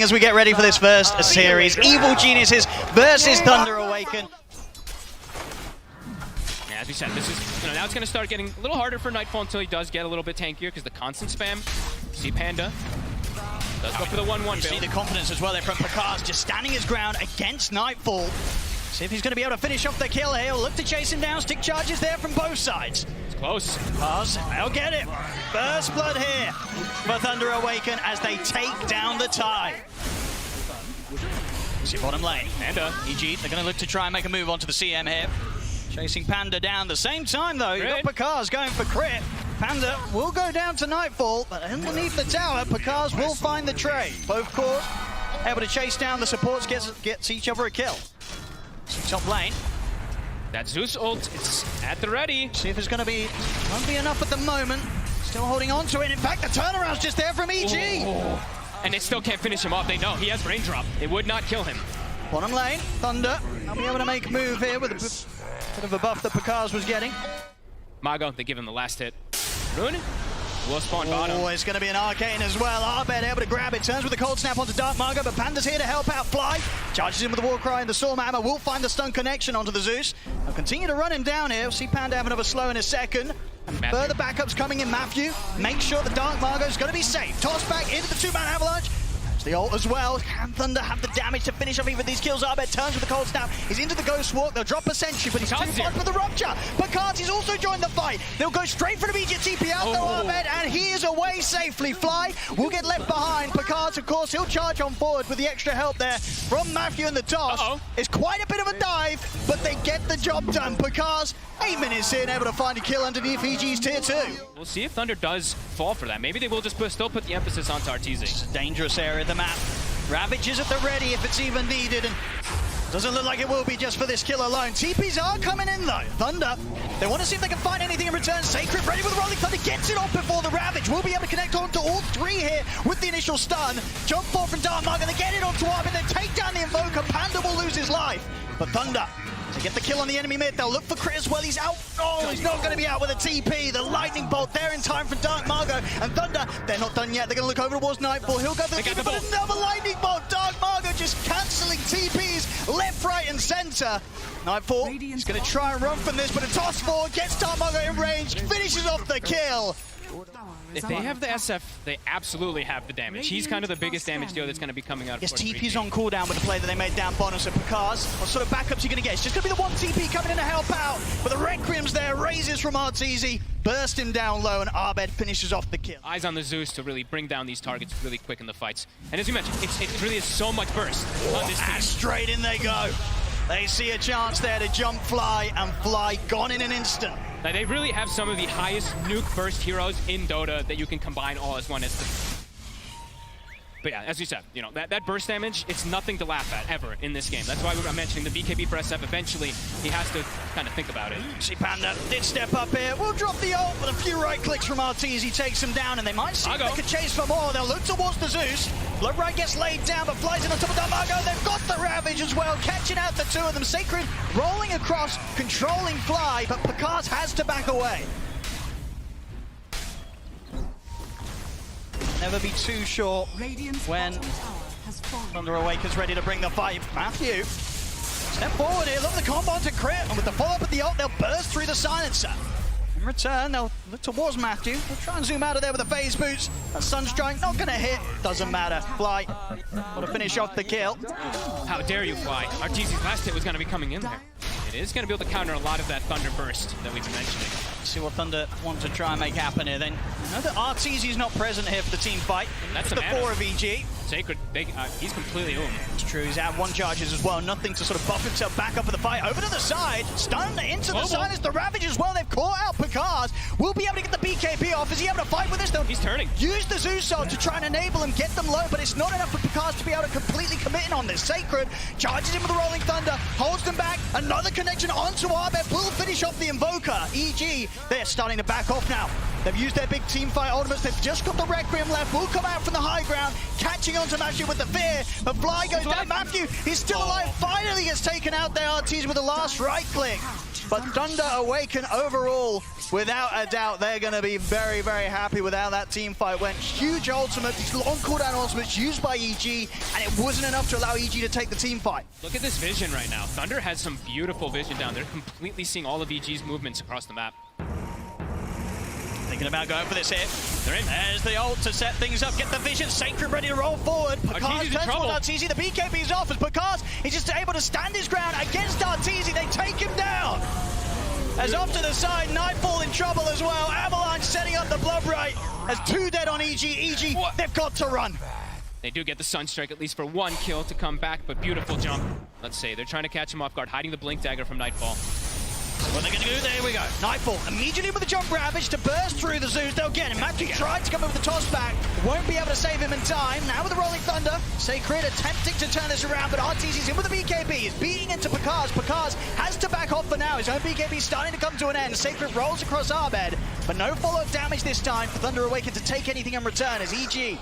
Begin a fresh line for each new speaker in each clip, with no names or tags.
as we get ready for this first series. Evil Geniuses versus Thunder Awaken.
Yeah, as we said, this is, now it's going to start getting a little harder for Nightfall until he does get a little bit tankier because the constant spam. See Panda. Does go for the 1-1 build.
See the confidence as well there from Pakaz, just standing his ground against Nightfall. See if he's going to be able to finish off the kill here. He'll look to chase him down. Stick charges there from both sides.
It's close.
Pakaz, they'll get it. First blood here for Thunder Awaken as they take down the tie. See bottom lane. Panda, EG, they're going to look to try and make a move onto the CM here. Chasing Panda down. The same time though, you've got Pakaz going for crit. Panda will go down to Nightfall, but underneath the tower, Pakaz will find the trade. Both cores able to chase down the supports, gets each other a kill. Top lane.
That Zeus ult, it's at the ready.
See if there's going to be, won't be enough at the moment. Still holding on to it. In fact, the turnaround's just there from EG.
Oh. And they still can't finish him off. They know he has brain drop. It would not kill him.
Bottom lane, Thunder. They'll be able to make a move here with a bit of a buff that Pakaz was getting.
Mago, they give him the last hit. Rune will spawn bottom.
Oh, it's going to be an arcane as well. Arbed able to grab it. Turns with the cold snap onto Dark Margo, but Panda's here to help out. Fly charges in with the war cry and the Storm Hammer. Will find the stun connection onto the Zeus. They'll continue to run him down here. We'll see Panda have another slow in a second. And further backups coming in. Matthew, make sure the Dark Margo is going to be safe. Toss back into the two-man avalanche. The ult as well. Can Thunder have the damage to finish off even these kills? Arbed turns with the cold snap. He's into the ghost walk. They'll drop a sentry, but he's too far for the rupture. Pakaz, he's also joined the fight. They'll go straight for the immediate TP out though, Arbed, and he is away safely. Fly will get left behind. Pakaz, of course, he'll charge on forward with the extra help there from Matthew in the toss. It's quite a bit of a dive, but they get the job done. Pakaz, 8 minutes in, able to find a kill underneath EG's tier 2.
We'll see if Thunder does fall for that. Maybe they will just still put the emphasis on Tartizi.
It's a dangerous area of the map. Ravage is at the ready if it's even needed, and doesn't look like it will be just for this kill alone. TPs are coming in though. Thunder, they want to see if they can find anything in return. Sacred ready with the Rolling Thunder, gets it off before the Ravage. Will be able to connect on to all three here with the initial stun. Jump forward from Dark Margo, they get it onto Arbed, then take down the Invoker. Panda will lose his life, but Thunder, to get the kill on the enemy mid, they'll look for crit as well. He's out. Oh, he's not going to be out with a TP. The lightning bolt there in time for Dark Margo. And Thunder, they're not done yet. They're going to look over towards Nightfall. He'll go for the TP, but another lightning bolt. Dark Margo just cancelling TPs left, right, and center. Nightfall is going to try and run from this, but a toss forward gets Dark Margo in range, finishes off the kill.
If they have the SF, they absolutely have the damage. He's kind of the biggest damage deal that's going to be coming out of
TP's on cooldown with the play that they made down bottom, so Pakaz, what sort of backups are you going to get? It's just going to be the one TP coming in to help out, but the Requiem's there, raises from Arteezy, burst him down low, and Arbed finishes off the kill.
Eyes on the Zeus to really bring down these targets really quick in the fights. And as you mentioned, it really is so much burst on this team.
And straight in they go. They see a chance there to jump Fly, and Fly gone in an instant.
Now, they really have some of the highest nuke burst heroes in Dota that you can combine all as one. But yeah, as you said, that burst damage, it's nothing to laugh at ever in this game. That's why I'm mentioning the BKB for SF. Eventually, he has to kind of think about it.
See Panda did step up here. We'll drop the ult, but a few right clicks from Arteezy takes him down, and they might see if they can chase for more. They'll look towards the Zeus. Blood Right gets laid down, but flies in on top of Damago. They've got the Ravage as well, catching out the two of them. Sacred rolling across, controlling Fly, but Pakaz has to back away. Never be too sure when Thunder Awaken's ready to bring the fight. Matthew, step forward here, look at the combo to crit, and with the follow-up of the ult, they'll burst through the silencer. In return, they'll look towards Matthew. They'll try and zoom out of there with the phase boots. That Sunstrike, not gonna hit, doesn't matter. Fly, will finish off the kill.
How dare you, Fly? Arteezy's last hit was gonna be coming in there. It is gonna be able to counter a lot of that Thunder burst that we've been mentioning.
See what Thunder want to try and make happen here then. You know that Arteezy's not present here for the team fight.
That's
the 4 of EG.
Sacred, he's completely owned.
It's true, he's out 1 charges as well. Nothing to sort of buff himself back up for the fight. Over to the side, stunned into the silence. The Ravage as well, they've caught out Pakaz. Will be able to get the BKB off. Is he able to fight with this? They'll
he's turning.
Use the Zeus ult to try and enable him, get them low, but it's not enough for Pakaz to be able to completely commit in on this. Sacred charges him with the Rolling Thunder, holds them back. Another connection onto Arbed, will finish off the Invoker. EG, they're starting to back off now. They've used their big team fight ultimates. They've just got the Requiem left. Will come out from the high ground, catching onto Matthew with the fear. But Fly goes down. Matthew, he's still alive. Finally gets taken out there. Arteezy with the last right click. But Thunder Awaken overall, without a doubt, they're going to be very, very happy with how that team fight went. Huge ultimate, these long cooldown ultimates used by EG, and it wasn't enough to allow EG to take the team fight.
Look at this vision right now. Thunder has some beautiful vision down there, completely seeing all of EG's movements across the map.
Thinking about going for this hit. They're in. There's the ult to set things up, get the vision. Sacred ready to roll forward. Picard turns towards Arteezy. The BKB's off as Picard is just able to stand his ground against Arteezy. They take him down. As off to the side, Nightfall in trouble as well. Avalanche setting up the blood right. As 2 dead on EG. EG, they've got to run.
They do get the Sunstrike at least for 1 kill to come back, but beautiful jump. Let's see, they're trying to catch him off guard, hiding the Blink Dagger from Nightfall.
What they're going to do, there we go. Nightfall immediately with the jump ravage to burst through the Zeus. They'll get him. Matthew tried to come over the toss back. Won't be able to save him in time. Now with the Rolling Thunder, Sacred attempting to turn this around, but Arteezy's in with the BKB. He's beating into Picard. Picard has to back off for now. His own BKB starting to come to an end. Sacred rolls across Arbed, but no follow-up damage this time for Thunder Awaken to take anything in return as EG.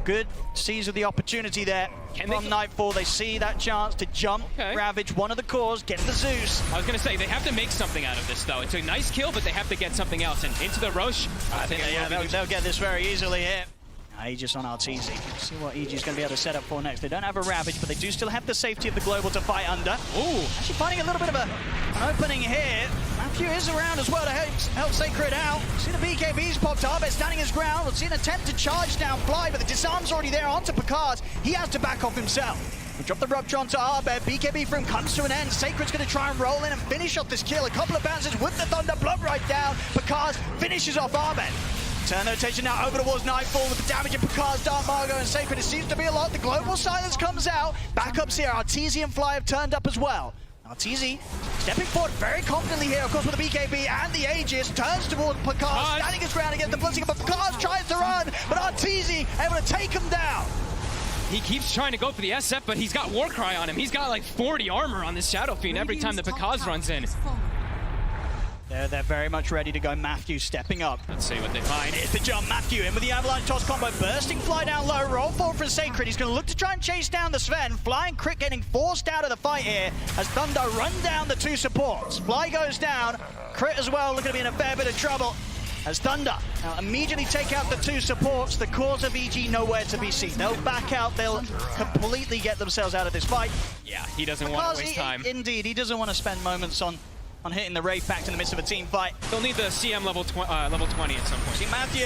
Good seizure of the opportunity there from Nightfall. They see that chance to jump, ravage one of the cores, get the Zeus.
I was going to say, they have to make something out of this, though. It's a nice kill, but they have to get something else. And into the Roche.
I think they'll get this very easily here. Aegis on Arteezy. See what EG's going to be able to set up for next. They don't have a Ravage, but they do still have the safety of the Global to fight under.
Ooh.
Actually finding a little bit of an opening here. Matthew is around as well to help Sacred out. See the BKB's popped up. It's standing his ground. We'll see an attempt to charge down Fly, but the disarm's already there onto Picard. He has to back off himself. We drop the Rupture onto Arbed. BKB from comes to an end. Sacred's going to try and roll in and finish off this kill. A couple of bounces with the Thunder. Blood right down. Picard finishes off Arbed. Turn the rotation now over towards Nightfall with the damage of Picard's Dark Margo and Sacred. It seems to be a lot. The Global Silence comes out. Backups here. Arteezy and Fly have turned up as well. Arteezy stepping forward very confidently here, of course, with the BKB and the Aegis. Turns towards Picard, standing his ground against the Blitzing, but Picard tries to run, but Arteezy able to take him down.
He keeps trying to go for the SF, but he's got Warcry on him. He's got like 40 armor on this Shadow Fiend every time the Picard runs in.
They're very much ready to go. Matthew stepping up.
Let's see what they find.
Here's the jump. Matthew in with the Avalanche toss combo. Bursting Fly down low. Roll forward for Sacred. He's going to look to try and chase down the Sven. Fly and Crit getting forced out of the fight here as Thunder run down the 2 supports. Fly goes down. Crit as well looking to be in a fair bit of trouble as Thunder now immediately take out the 2 supports. The cores of EG nowhere to be seen. They'll back out. They'll completely get themselves out of this fight.
Yeah, he doesn't want to waste time.
Indeed, he doesn't want to spend moments on hitting the Wraith Pact in the midst of a team fight.
They'll need the CM level 20 at some point.
See Matthew.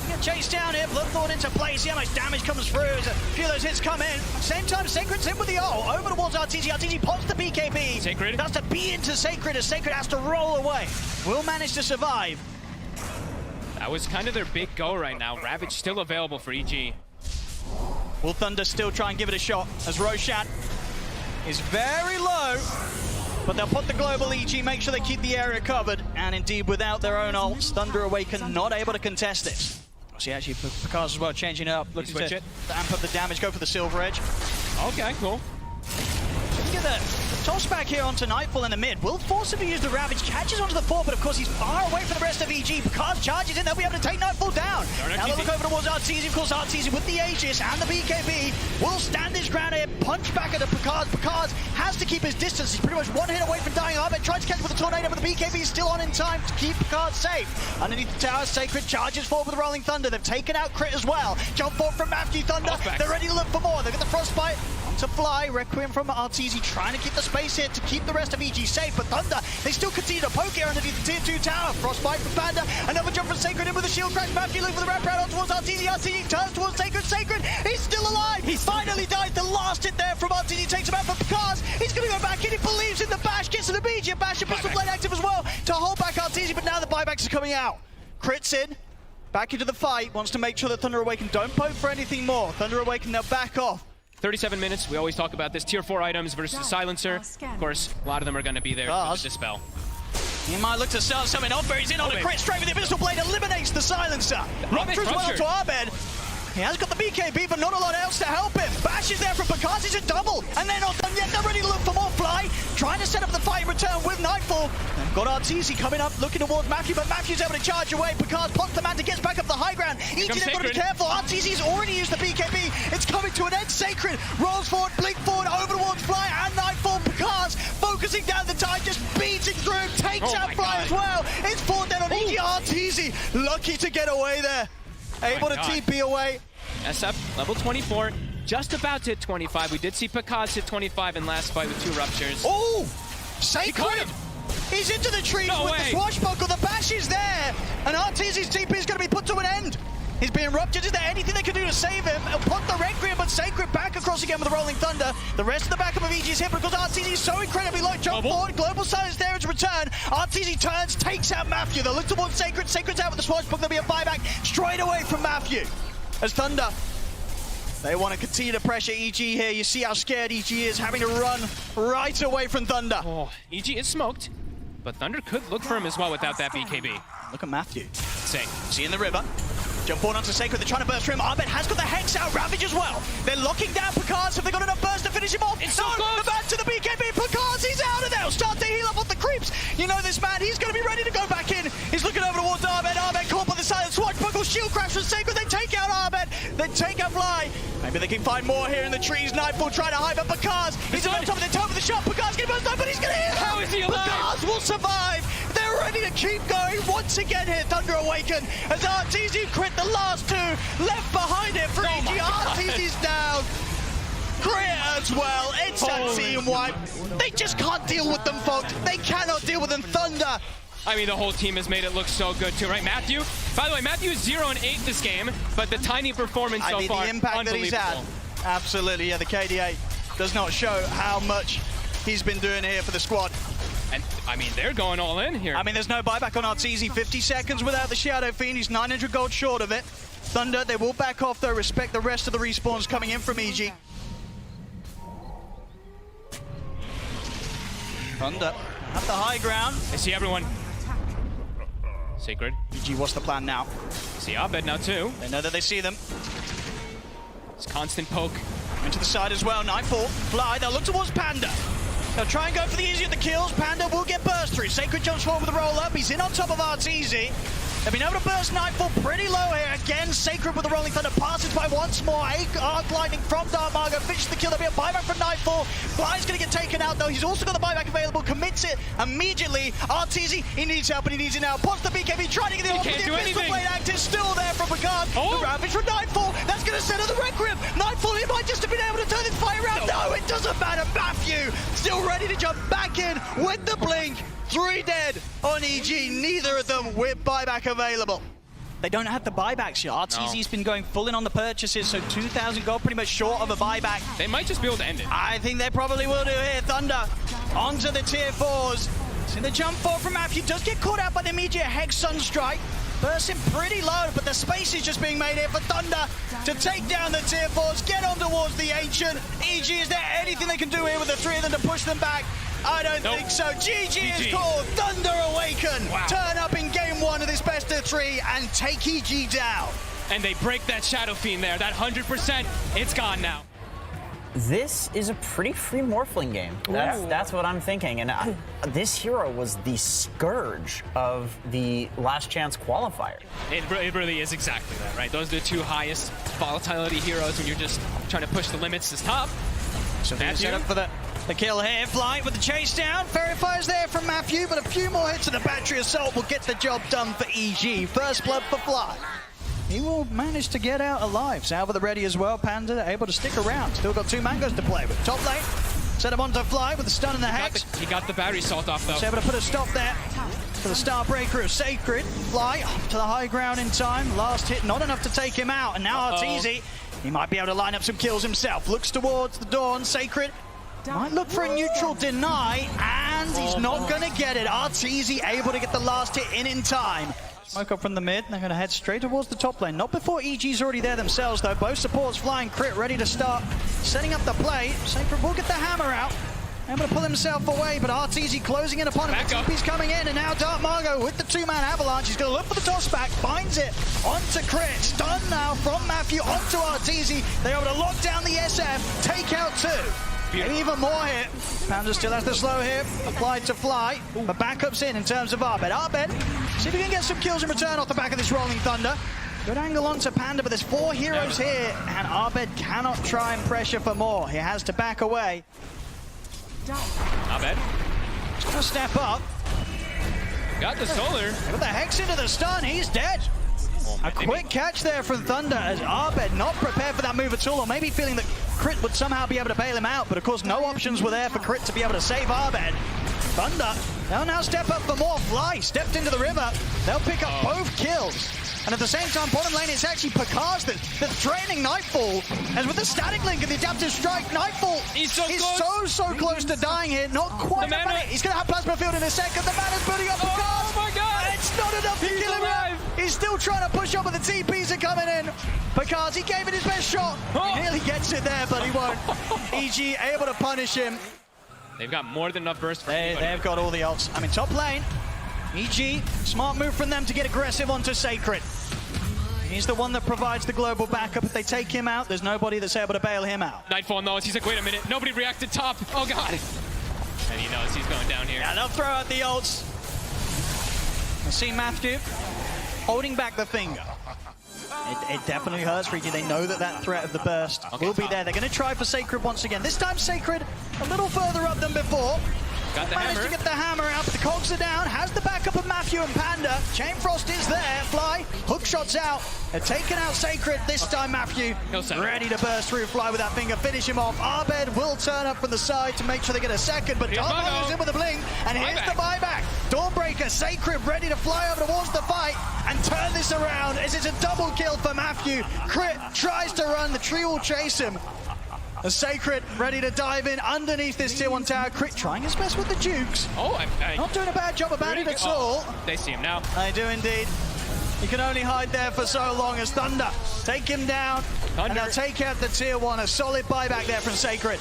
Get chased down here, Bloodthorn into play. See how much damage comes through as a few of those hits come in. Same time, Sacred's in with the ult. Over towards Arteezy. Arteezy pops the BKB.
Sacred.
That's to be into Sacred as Sacred has to roll away. Will manage to survive.
That was kind of their big go right now. Ravage still available for EG.
Will Thunder still try and give it a shot as Roshan is very low. But they'll put the global EG, make sure they keep the area covered. And indeed, without their own ults, Thunder Awaken not able to contest this. See, actually, Picard as well, changing it up, looking to amp up the damage, go for the Silver Edge.
Okay, cool.
You get the toss back here onto Nightfall in the mid. Will force him to use the Ravage, catches onto the fort, but of course he's far away from the rest of EG. Picard charges in, they'll be able to take Nightfall down. Now they'll look over towards Arteezy, of course Arteezy with the Aegis and the BKB. Will stand his ground here, punch back at the Picard. Picard has to keep his distance. He's pretty much 1 hit away from dying. Arbed tries to catch with a Tornado, but the BKB is still on in time to keep Picard safe. Underneath the tower, Sacred charges forward with the Rolling Thunder. They've taken out Crit as well. Jump forward from Matthew Thunder. They're ready to look for more. They've got the Frostbite to Fly. Requiem from Arteezy trying to keep the space here to keep the rest of EG safe, but Thunder, they still continue to poke here underneath the tier 2 tower. Frostbite from Panda, another jump from Sacred in with the shield crash. Matthew looking for the wrap around on towards Arteezy. Arteezy turns towards Sacred. Sacred, he's still alive. He finally died. The last hit there from Arteezy takes him out for Picard. He's going to go back in. He believes in the bash, gets to the immediate bash and Pistol Blade active as well to hold back Arteezy, but now the buybacks are coming out. Crit's in, back into the fight, wants to make sure that Thunder Awaken don't poke for anything more. Thunder Awaken, they'll back off.
37 minutes, we always talk about this. Tier 4 items versus the Silencer. Of course, a lot of them are going to be there for the Dispel.
He might look to start something off, but he's in on a crit straight with the Pistol Blade, eliminates the Silencer. Rupture as well to Arbed. He has got the BKB, but not a lot else to help him. Bash is there from Picard, he's a double, and they're not done yet. They're ready to look for more Fly, trying to set up the fight in return with Nightfall. They've got Arteezy coming up, looking towards Matthew, but Matthew's able to charge away. Picard pops the man to gets back up the high ground. EG, they've got to be careful. Arteezy's already used the BKB. It's coming to an end. Sacred rolls forward, blink forward, over towards Fly and Nightfall. Picard's focusing down the tide, just beat through, takes out Fly as well. It's 4 dead on EG. Arteezy, lucky to get away there. Able to TP away.
SF, level 24, just about to hit 25. We did see Pakaz hit 25 in last fight with 2 ruptures.
Oh! Sacred! He's into the trees with the swashbuckle. The bash is there, and Arteezy's TP is going to be put to an end. He's being ruptured. Is there anything they can do to save him? He'll put the Requiem, but Sacred back across again with the Rolling Thunder. The rest of the backup of EG is hit because Arteezy is so incredibly low. Jump forward, Global Silence there to return. Arteezy turns, takes out Matthew. They look towards Sacred. Sacred's out with the swashbuckle. There'll be a buyback straight away from Matthew. As Thunder, they want to continue to pressure EG here. You see how scared EG is, having to run right away from Thunder.
Oh, EG is smoked, but Thunder could look for him as well without that BKB.
Look at Matthew.
Same.
See in the river. Jump forward onto Sacred, they're trying to burst through him. Arbet has got the Hex out, Ravage as well. They're locking down Pakaz. Have they got enough burst to finish him off?
It's so close.
Back to the BKB. Pakaz, he's out of there. He'll start to heal up on the creeps. You know this man, he's going to be ready to go back in. He's looking over towards Arbet. Arbet caught by the side of the swashbuckle. Shield crash from Sacred. They take out Arbet. They take out Fly. Maybe they can find more here in the trees. Nightfall trying to hide, but Pakaz, he's on top of the top of the shot. Pakaz getting burst out, but he's going to hit him.
How is he alive?
Pakaz will survive. They're ready to keep going once again here. Thunder Awaken as Arteezy crit the last 2. Left behind it for EG. Arteezy's down. Crit as well. It's a team wipe. They just can't deal with them, folks. They cannot deal with them. Thunder.
I mean, the whole team has made it look so good too, right? Matthew, by the way, Matthew is 0-8 this game, but the tiny performance so far,
the impact that he's had. Absolutely, yeah, the KDA does not show how much he's been doing here for the squad.
And, I mean, they're going all in here.
I mean, there's no buyback on Arteezy. 50 seconds without the Shadow Fiend. He's 900 gold short of it. Thunder, they will back off, though. Respect the rest of the respawns coming in from EG. Thunder at the high ground.
I see everyone. Sacred.
EG, what's the plan now?
See Abed now, too.
They know that they see them.
It's constant poke.
Into the side as well. Nightfall. Fly. They'll look towards Panda. They'll try and go for the easier of the kills. Panda will get burst through. Sacred jumps forward with a roll-up. He's in on top of Arteezy. They've been able to burst Nightfall pretty low here. Again, Sacred with the Rolling Thunder passes by once more. Arc Lightning from Dark Margo finishes the kill. There'll be a buyback from Nightfall. Fly's going to get taken out, though. He's also got the buyback available. Commits it immediately. Arteezy, he needs help, and he needs it now. Pops the BKB, trying to get it off. The Invisible Blade Act is still there from Picard. The Ravage from Nightfall. That's going to set up the Requiem. Nightfall, he might just have been able to turn this fight around. No, it doesn't matter. Matthew still ready to jump back in with the blink. 3 dead on EG. Neither of them with buyback available. They don't have the buybacks yet. Arteezy's been going full in on the purchases, so 2,000 gold pretty much short of a buyback.
They might just be able to end it.
I think they probably will do here. Thunder onto the tier 4s. See the jump forward from Matthew. Does get caught out by the immediate Hex Sunstrike. Bursting pretty low, but the space is just being made here for Thunder to take down the tier 4s, get on towards the Ancient. EG, is there anything they can do here with the 3 of them to push them back? I don't think so. GG is called. Thunder Awaken.
Wow.
Turn up in game 1 of this best of 3 and take EG down.
And they break that Shadow Fiend there. That 100%, it's gone now.
This is a pretty free Morphling game. That's what I'm thinking. And this hero was the scourge of the last chance qualifier.
It really is exactly that, right? Those are the 2 highest volatility heroes when you're just trying to push the limits to top.
So set up for the kill here. Fly with the chase down. Fairy Fire's there from Matthew, but a few more hits of the Battery Assault will get the job done for EG. First blood for Fly. He will manage to get out alive. Salva the ready as well. Panda able to stick around. Still got 2 mangoes to play with. Top lane. Set him onto Fly with the stun and the Hex.
He got the Battery Assault off, though.
He's able to put a stop there for the Starbreaker of Sacred. Fly up to the high ground in time. Last hit, not enough to take him out. And now Arteezy, he might be able to line up some kills himself. Looks towards the Dawn. Sacred might look for a neutral deny, and he's not going to get it. Arteezy able to get the last hit in time. Smoke up from the mid, they're going to head straight towards the top lane. Not before EG's already there themselves, though. Both supports flying crit, ready to start setting up the play. Sacred will get the hammer out. Able to pull himself away, but Arteezy closing in upon him. TP's coming in, and now Dark Margo with the 2-man avalanche. He's going to look for the toss back, finds it onto crit. Stun now from Matthew onto Arteezy. They're able to lock down the SF, take out 2. Beautiful. Even more hit. Panda still has the slow hit applied to Fly, but backups in terms of Arbed. Arbed, see if he can get some kills in return off the back of this Rolling Thunder. Good angle onto Panda, but there's 4 heroes here, and Arbed cannot try and pressure for more. He has to back away.
Arbed.
He's going to step up.
Got the solar.
With the Hex into the stun, he's dead. A quick catch there from Thunder as Abed not prepared for that move at all, or maybe feeling that Crit would somehow be able to bail him out, but of course no options were there for Crit to be able to save Abed. Thunder, they'll now step up for more. Fly stepped into the river. They'll pick up both kills. And at the same time, bottom lane, it's actually Pakaz that's threatening Nightfall. As with the static link and the adaptive strike, Nightfall is so close to dying here. Not quite a minute. He's going to have Plasma Field in a second. The mana's building up Pakaz.
Oh my god!
It's not enough to kill him yet. He's still trying to push up, but the TPs are coming in. Pakaz, he gave it his best shot. He nearly gets it there, but he won't. EG able to punish him.
They've got more than enough burst for
They've got all the ults. I mean, top lane, EG, smart move from them to get aggressive onto Sacred. He's the one that provides the global backup. If they take him out, there's nobody that's able to bail him out.
Nightfall knows. He's like, wait a minute. Nobody reacted top. Oh, God. And he knows he's going down here.
Yeah, they'll throw out the ults. I see Matthew holding back the finger. It definitely hurts for EG. They know that threat of the burst will be there. They're going to try for Sacred once again. This time Sacred a little further up than before.
Got the
Managed
hammer.
to get the hammer out, but the cogs are down. Has the backup of Matthew and Panda. Chain Frost is there. Fly, hook shots out. They're taking out Sacred. This time Matthew ready to burst through. Fly with that finger, finish him off. Abed will turn up from the side to make sure they get a second, but Dark is in with a blink, and here's the buyback. Dawnbreaker, Sacred ready to fly over towards the fight and turn this around as it's a double kill for Matthew. Crit tries to run, the tree will chase him. The Sacred ready to dive in underneath this tier 1 tower. Crit trying his best with the Jukes. Not doing a bad job about it at all.
They see him now.
They do indeed. He can only hide there for so long as Thunder take him down. And they'll take out the tier 1. A solid buyback there from Sacred.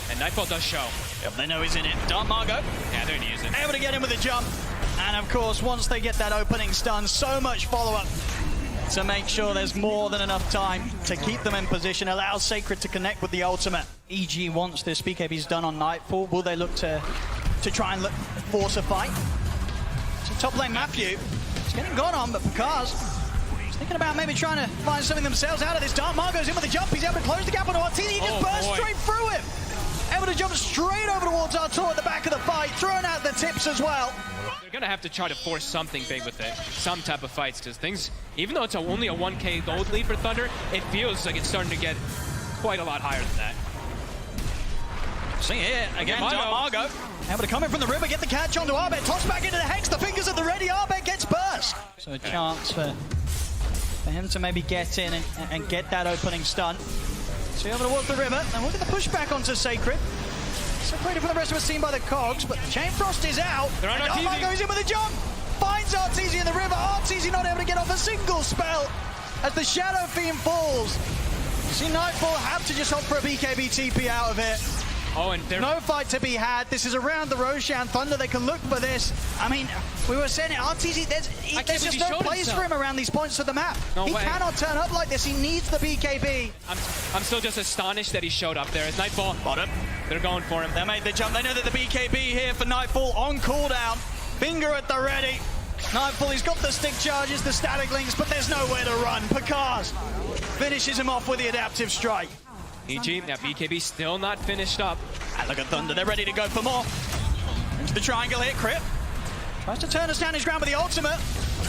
And Nightfall does show.
Yep, they know he's in it. Dark Margot.
Yeah, they're going to use it.
Able to get him with a jump. And of course, once they get that opening stun, so much follow-up to make sure there's more than enough time to keep them in position, allows Sacred to connect with the ultimate. EG wants this BKB's done on Nightfall. Will they look to try and force a fight? So top lane Matthew, he's getting gone on, but Pakaz is thinking about maybe trying to find something themselves out of this. Dark Margo's in with a jump. He's able to close the gap on Artini. He just burst straight through him. Able to jump straight over towards Artur at the back of the fight, throwing out the tips as well.
They're going to have to try to force something big with it, some type of fights, because things, even though it's only a 1k gold lead for Thunder, it feels like it's starting to get quite a lot higher than that.
See here, again, Dark Margot. Able to come in from the river, get the catch onto Abed, toss back into the Hex, the fingers at the ready, Abed gets burst. So a chance for him to maybe get in and get that opening stun. So able to walk the river, and look at the pushback onto Sacred. Separated from the rest of us team by the cogs, but Chain Frost is out. Dark goes in with a jump, finds Arteezy in the river. Arteezy not able to get off a single spell as the Shadow Fiend falls. See Nightfall have to just hope for a BKB TP out of it.
Oh, and there's
no fight to be had. This is around the Roshan. Thunder, they can look for this. I mean, we were saying it, Arteezy, there's just no place for him around these points of the map. He cannot turn up like this. He needs the BKB.
I'm still just astonished that he showed up there. As Nightfall, bottom, they're going for him.
They made the jump. They know that the BKB here for Nightfall on cooldown. Finger at the ready. Nightfall, he's got the stick charges, the static links, but there's nowhere to run. Pakaz finishes him off with the adaptive strike.
EG, now BKB still not finished up.
And look at Thunder, they're ready to go for more. Into the triangle here, Crip. Tries to turn us down his ground with the ultimate.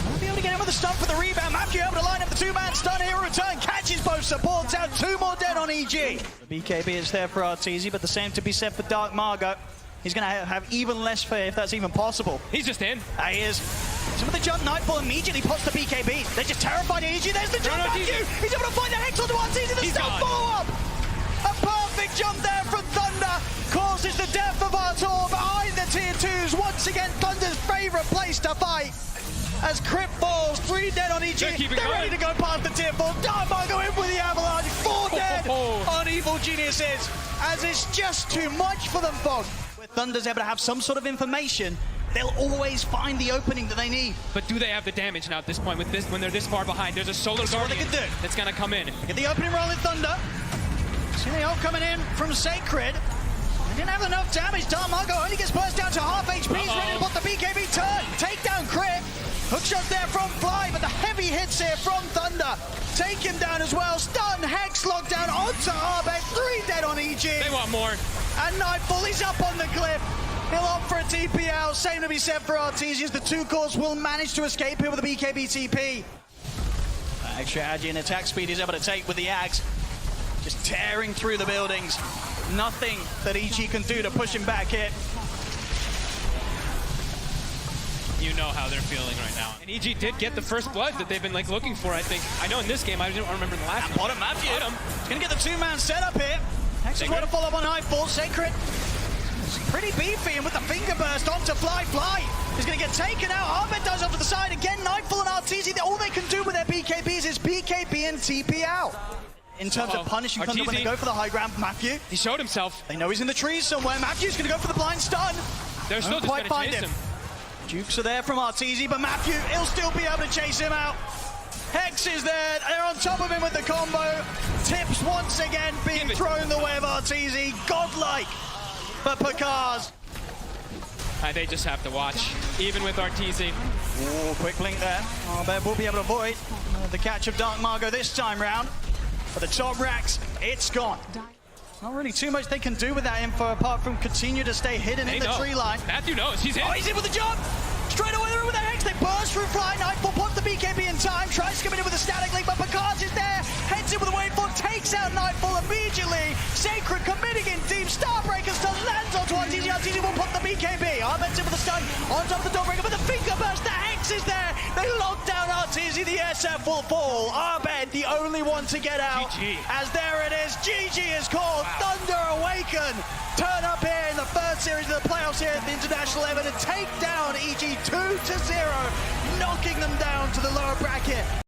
Won't be able to get him with the stun for the rebound. Matthew able to line up the two-man stun here, return, catches both supports out, 2 more dead on EG. The BKB is there for Arteezy, but the same to be said for Dark Margot. He's going to have even less fear if that's even possible.
He's just in.
He is. So with the jump, Nightfall immediately pops the BKB. They're just terrified of EG. There's the jump, Matthew. He's able to find the Hex onto Arteezy. The stun follow-up. A perfect jump there from Thunder causes the death of Artur behind the tier 2s. Once again, Thunder's favourite place to fight. As Crip falls, 3 dead on EG. They're ready to go past the tier 4. Dark Margot in with the avalanche. 4 dead on Evil Geniuses. As it's just too much for them, Fog. Where Thunder's able to have some sort of information, they'll always find the opening that they need.
But do they have the damage now at this point with this when they're this far behind? There's a Solar Guardian that's going to come in.
Get the opening roll in Thunder. See the ult coming in from Sacred. They didn't have enough damage. Dark Margot only gets burst down to half HP. He's ready to put the BKB turn. Take down Crit. Hookshot there from Fly, but the heavy hits here from Thunder. Take him down as well. Stun, Hex, lockdown onto Abed. 3 dead on EG.
They want more.
And Nightfall is up on the cliff. He'll opt for a TP out. Same to be said for Artesians. The two cores will manage to escape here with the BKB TP. Extra agi and attack speed he's able to take with the Axe. Just tearing through the buildings. Nothing that EG can do to push him back here.
You know how they're feeling right now. And EG did get the first blood that they've been like looking for, I think. I know in this game, I don't remember in the last one.
Bottom Matthew. He's going to get the two-man setup here. Hex is going to follow up on Nightfall. Sacred. It's pretty beefy, and with the finger burst onto Fly. He's going to get taken out. Arbet dies off to the side. Again, Nightfall and Arteezy, all they can do with their BKBs is BKB and TP out. In terms of punishing Thunder when they go for the high ground, Matthew.
He showed himself.
They know he's in the trees somewhere. Matthew's going to go for the blind stun.
They're still just
quite
going to
find
chase him.
Jukes are there from Arteezy, but Matthew, he'll still be able to chase him out. Hex is there. They're on top of him with the combo. Tips once again being thrown the way of Arteezy. Godlike for Pakaz.
They just have to watch, even with Arteezy.
Ooh, quick link there. Arbet will be able to avoid the catch of Dark Margot this time round. But the top racks, it's gone. Not really too much they can do with that info apart from continue to stay hidden in the tree line.
Matthew knows, he's in.
Oh, he's in with the jump! Straight away they're in with the Hex, they burst through Fly. Nightfall pops the BKB in time, tries to come in with a static link, but Pakaz is there, heads in with a wavefall, takes out Nightfall immediately. Sacred committing in deep, Starbreaker still lands onto Arteezy. Arteezy will pop the BKB. Arbet's in with the stun, on top of the Dawnbreaker, but the finger burst, the Hex is there. They lock down Arteezy, the SF will fall. Arbet, the only one to get out.
GG.
As there it is, GG is called. Thunder Awaken turn up here in the third series of the playoffs here at the International level to take down EG 2-0, knocking them down to the lower bracket.